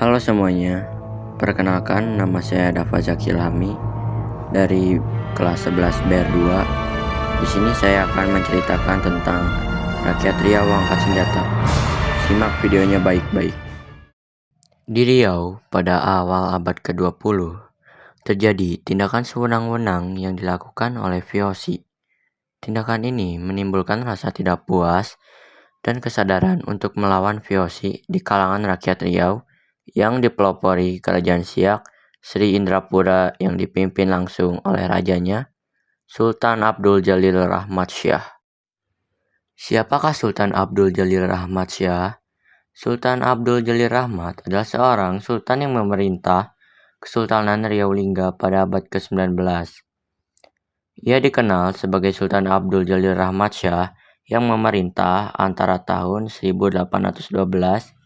Halo semuanya, perkenalkan nama saya Dava Zaki Ilhami dari kelas 11 BR2. Di sini saya akan menceritakan tentang rakyat Riau angkat senjata. Simak videonya baik-baik. Di Riau pada awal abad ke-20, terjadi tindakan sewenang-wenang yang dilakukan oleh VOC. Tindakan ini menimbulkan rasa tidak puas dan kesadaran untuk melawan VOC di kalangan rakyat Riau yang dipelopori Kerajaan Siak Sri Indrapura yang dipimpin langsung oleh rajanya, Sultan Abdul Jalil Rahmat Syah. Siapakah Sultan Abdul Jalil Rahmat Syah? Sultan Abdul Jalil Rahmat adalah seorang sultan yang memerintah Kesultanan Riau Lingga pada abad ke-19. Ia dikenal sebagai Sultan Abdul Jalil Rahmat Syah yang memerintah antara tahun 1812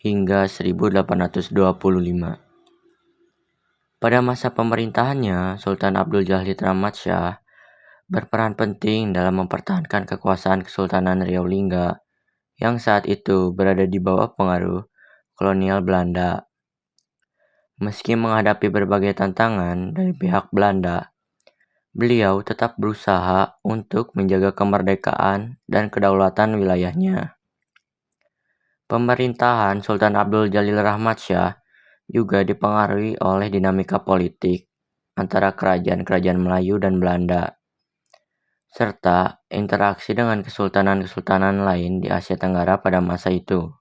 hingga 1825. Pada masa pemerintahannya, Sultan Abdul Jalil Rahmat Syah berperan penting dalam mempertahankan kekuasaan Kesultanan Riau Lingga yang saat itu berada di bawah pengaruh kolonial Belanda. Meski menghadapi berbagai tantangan dari pihak Belanda, beliau tetap berusaha untuk menjaga kemerdekaan dan kedaulatan wilayahnya. Pemerintahan Sultan Abdul Jalil Rahmat Syah juga dipengaruhi oleh dinamika politik antara kerajaan-kerajaan Melayu dan Belanda, serta interaksi dengan kesultanan-kesultanan lain di Asia Tenggara pada masa itu.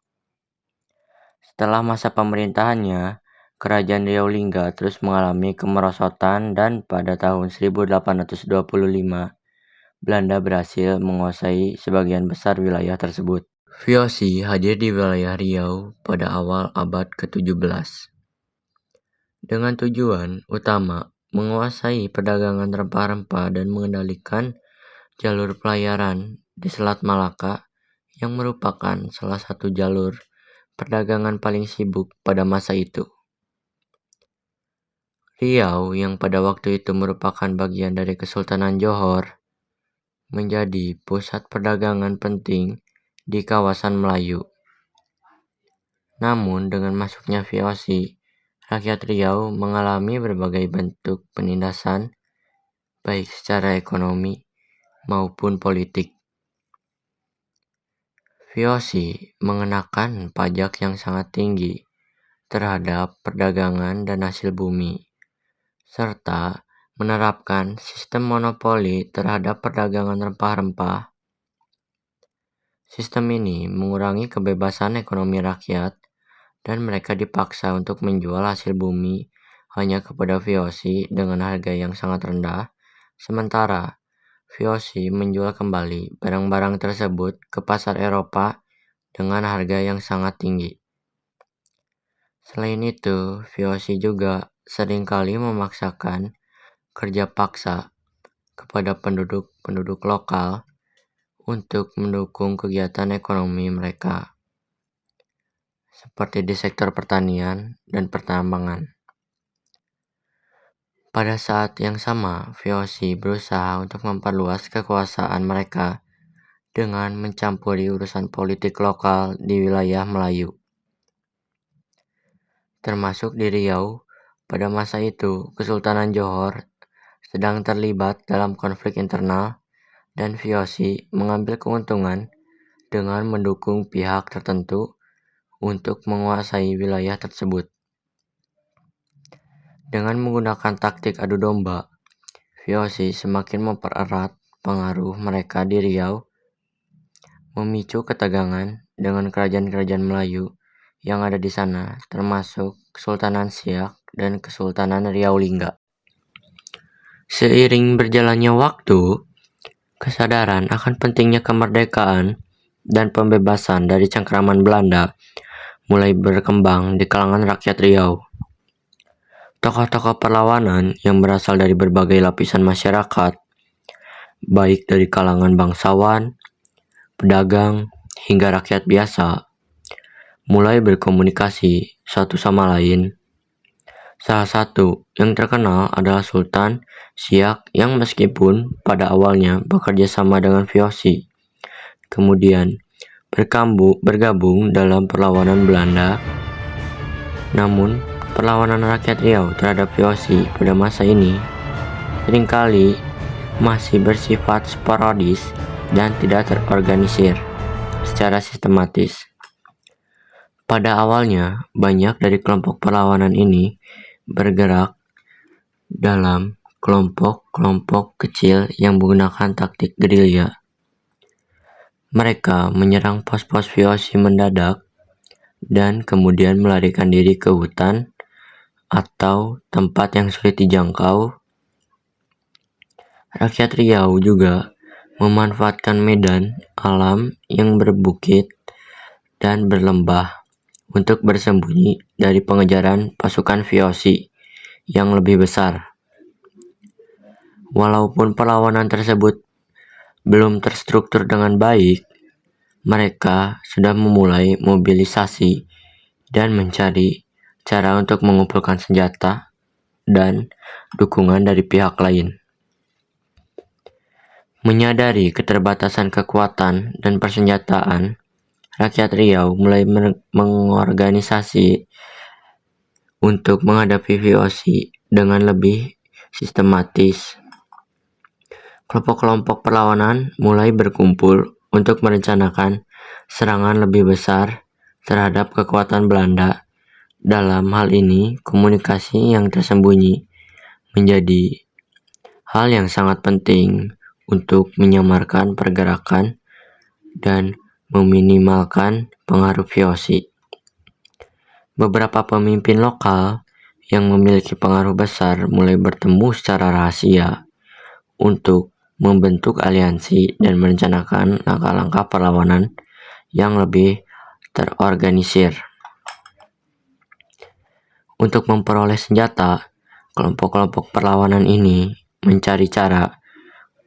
Setelah masa pemerintahannya, Kerajaan Riau Lingga terus mengalami kemerosotan dan pada tahun 1825, Belanda berhasil menguasai sebagian besar wilayah tersebut. VOC hadir di wilayah Riau pada awal abad ke-17 dengan tujuan utama menguasai perdagangan rempah-rempah dan mengendalikan jalur pelayaran di Selat Malaka yang merupakan salah satu jalur perdagangan paling sibuk pada masa itu. Riau yang pada waktu itu merupakan bagian dari Kesultanan Johor menjadi pusat perdagangan penting di kawasan Melayu. Namun dengan masuknya VOC, rakyat Riau mengalami berbagai bentuk penindasan baik secara ekonomi maupun politik. VOC mengenakan pajak yang sangat tinggi terhadap perdagangan dan hasil bumi, serta menerapkan sistem monopoli terhadap perdagangan rempah-rempah. Sistem ini mengurangi kebebasan ekonomi rakyat dan mereka dipaksa untuk menjual hasil bumi hanya kepada VOC dengan harga yang sangat rendah, sementara VOC menjual kembali barang-barang tersebut ke pasar Eropa dengan harga yang sangat tinggi. Selain itu, VOC juga seringkali memaksakan kerja paksa kepada penduduk lokal untuk mendukung kegiatan ekonomi mereka, seperti di sektor pertanian dan pertambangan. Pada saat yang sama, VOC berusaha untuk memperluas kekuasaan mereka dengan mencampuri urusan politik lokal di wilayah Melayu. Termasuk di Riau, pada masa itu Kesultanan Johor sedang terlibat dalam konflik internal dan VOC mengambil keuntungan dengan mendukung pihak tertentu untuk menguasai wilayah tersebut. Dengan menggunakan taktik adu domba, VOC semakin mempererat pengaruh mereka di Riau, memicu ketegangan dengan kerajaan-kerajaan Melayu yang ada di sana, termasuk Kesultanan Siak dan Kesultanan Riau Lingga. Seiring berjalannya waktu, kesadaran akan pentingnya kemerdekaan dan pembebasan dari cengkraman Belanda mulai berkembang di kalangan rakyat Riau. Tokoh-tokoh perlawanan yang berasal dari berbagai lapisan masyarakat, baik dari kalangan bangsawan, pedagang, hingga rakyat biasa, mulai berkomunikasi satu sama lain. Salah satu yang terkenal adalah Sultan Siak yang meskipun pada awalnya bekerja sama dengan VOC, kemudian bergabung dalam perlawanan Belanda Namun, perlawanan rakyat Riau terhadap VOC pada masa ini seringkali masih bersifat sporadis dan tidak terorganisir secara sistematis. Pada awalnya, banyak dari kelompok perlawanan ini bergerak dalam kelompok-kelompok kecil yang menggunakan taktik gerilya. Mereka menyerang pos-pos VOC mendadak dan kemudian melarikan diri ke hutan atau tempat yang sulit dijangkau. Rakyat Riau juga memanfaatkan medan alam yang berbukit dan berlembah untuk bersembunyi dari pengejaran pasukan VOC yang lebih besar. Walaupun perlawanan tersebut belum terstruktur dengan baik, mereka sudah memulai mobilisasi dan mencari cara untuk mengumpulkan senjata dan dukungan dari pihak lain. Menyadari keterbatasan kekuatan dan persenjataan, rakyat Riau mulai mengorganisasi untuk menghadapi VOC dengan lebih sistematis. Kelompok-kelompok perlawanan mulai berkumpul untuk merencanakan serangan lebih besar terhadap kekuatan Belanda. Dalam hal ini, komunikasi yang tersembunyi menjadi hal yang sangat penting untuk menyamarkan pergerakan dan meminimalkan pengaruh VOC. Beberapa pemimpin lokal yang memiliki pengaruh besar mulai bertemu secara rahasia untuk membentuk aliansi dan merencanakan langkah-langkah perlawanan yang lebih terorganisir. Untuk memperoleh senjata, kelompok-kelompok perlawanan ini mencari cara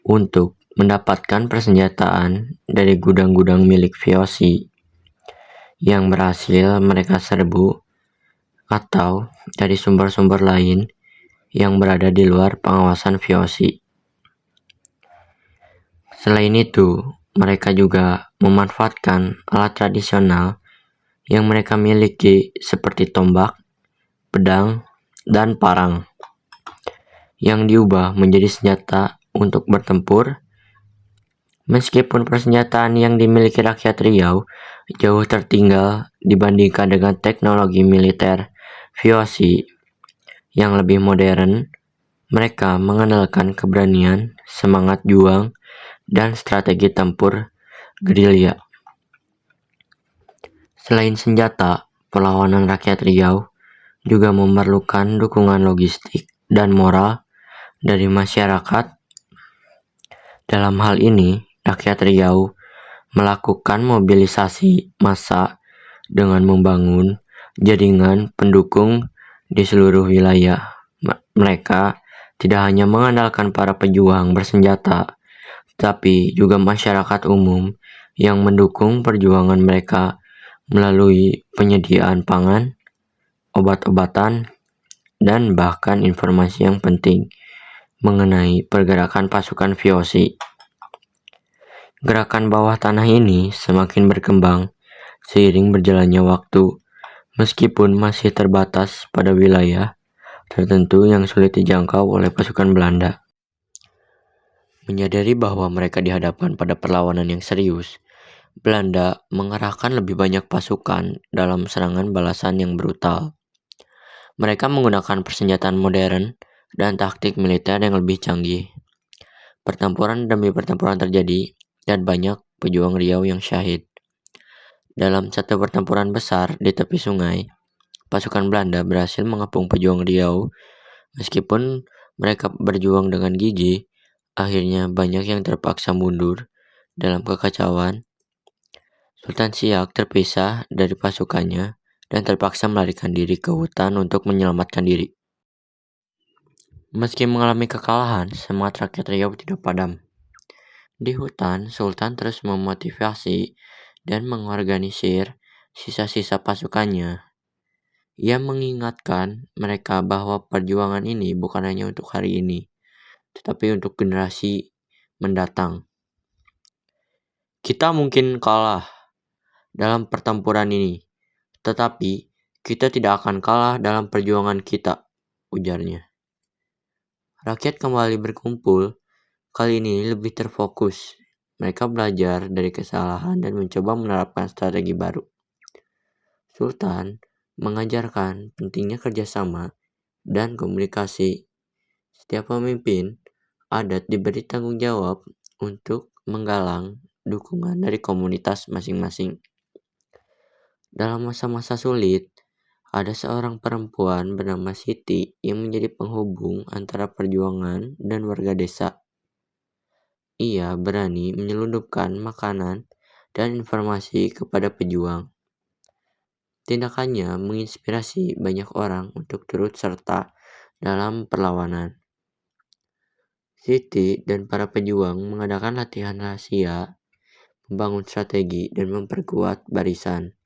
untuk mendapatkan persenjataan dari gudang-gudang milik VOC yang berhasil mereka serbu atau dari sumber-sumber lain yang berada di luar pengawasan VOC. Selain itu, mereka juga memanfaatkan alat tradisional yang mereka miliki seperti tombak, pedang, dan parang yang diubah menjadi senjata untuk bertempur. Meskipun persenjataan yang dimiliki rakyat Riau jauh tertinggal dibandingkan dengan teknologi militer VOC yang lebih modern, mereka mengandalkan keberanian, semangat juang, dan strategi tempur gerilya. Selain senjata, perlawanan rakyat Riau juga memerlukan dukungan logistik dan moral dari masyarakat. Dalam hal ini, rakyat Riau melakukan mobilisasi massa dengan membangun jaringan pendukung di seluruh wilayah. Mereka tidak hanya mengandalkan para pejuang bersenjata, tapi juga masyarakat umum yang mendukung perjuangan mereka melalui penyediaan pangan, obat-obatan, dan bahkan informasi yang penting mengenai pergerakan pasukan VOC. Gerakan bawah tanah ini semakin berkembang seiring berjalannya waktu, meskipun masih terbatas pada wilayah tertentu yang sulit dijangkau oleh pasukan Belanda. Menyadari bahwa mereka dihadapkan pada perlawanan yang serius, Belanda mengerahkan lebih banyak pasukan dalam serangan balasan yang brutal. Mereka menggunakan persenjataan modern dan taktik militer yang lebih canggih. Pertempuran demi pertempuran terjadi, dan banyak pejuang Riau yang syahid. Dalam satu pertempuran besar di tepi sungai, pasukan Belanda berhasil mengepung pejuang Riau. Meskipun mereka berjuang dengan gigih, akhirnya banyak yang terpaksa mundur. Dalam kekacauan, Sultan Siak terpisah dari pasukannya dan terpaksa melarikan diri ke hutan untuk menyelamatkan diri. Meski mengalami kekalahan, semangat rakyat Riau tidak padam. Di hutan, Sultan terus memotivasi dan mengorganisir sisa-sisa pasukannya. Ia mengingatkan mereka bahwa perjuangan ini bukan hanya untuk hari ini, tetapi untuk generasi mendatang. Kita mungkin kalah dalam pertempuran ini, tetapi Kita tidak akan kalah dalam perjuangan kita, ujarnya. Rakyat kembali berkumpul, kali ini lebih terfokus. Mereka belajar dari kesalahan dan mencoba menerapkan strategi baru. Sultan mengajarkan pentingnya kerjasama dan komunikasi. Setiap pemimpin adat diberi tanggung jawab untuk menggalang dukungan dari komunitas masing-masing. Dalam masa-masa sulit, ada seorang perempuan bernama Siti yang menjadi penghubung antara perjuangan dan warga desa. Ia berani menyelundupkan makanan dan informasi kepada pejuang. Tindakannya menginspirasi banyak orang untuk turut serta dalam perlawanan. Siti dan para pejuang mengadakan latihan rahasia, membangun strategi, dan memperkuat barisan.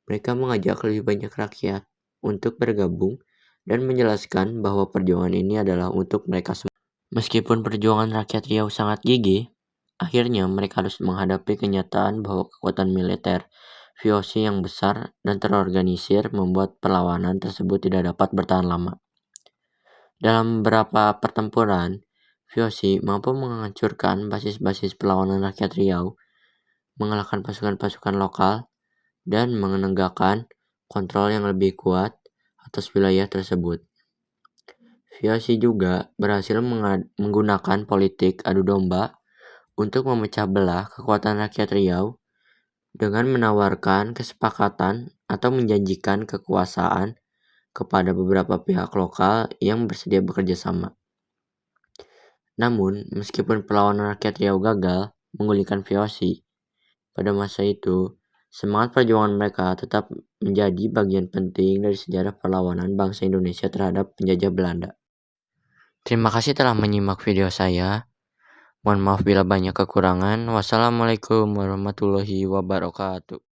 Mereka mengajak lebih banyak rakyat untuk bergabung dan menjelaskan bahwa perjuangan ini adalah untuk mereka semua. Meskipun perjuangan rakyat Riau sangat gigih, akhirnya mereka harus menghadapi kenyataan bahwa kekuatan militer VOC yang besar dan terorganisir membuat perlawanan tersebut tidak dapat bertahan lama. Dalam beberapa pertempuran, VOC mampu menghancurkan basis-basis perlawanan rakyat Riau, mengalahkan pasukan-pasukan lokal, dan menegakkan kontrol yang lebih kuat atas wilayah tersebut. VOC juga berhasil menggunakan politik adu domba untuk memecah belah kekuatan rakyat Riau dengan menawarkan kesepakatan atau menjanjikan kekuasaan kepada beberapa pihak lokal yang bersedia bekerja sama. Namun, meskipun perlawanan rakyat Riau gagal menggulingkan VOC, pada masa itu, semangat perjuangan mereka tetap menjadi bagian penting dari sejarah perlawanan bangsa Indonesia terhadap penjajah Belanda. Terima kasih telah menyimak video saya. Mohon maaf bila banyak kekurangan. Wassalamualaikum warahmatullahi wabarakatuh.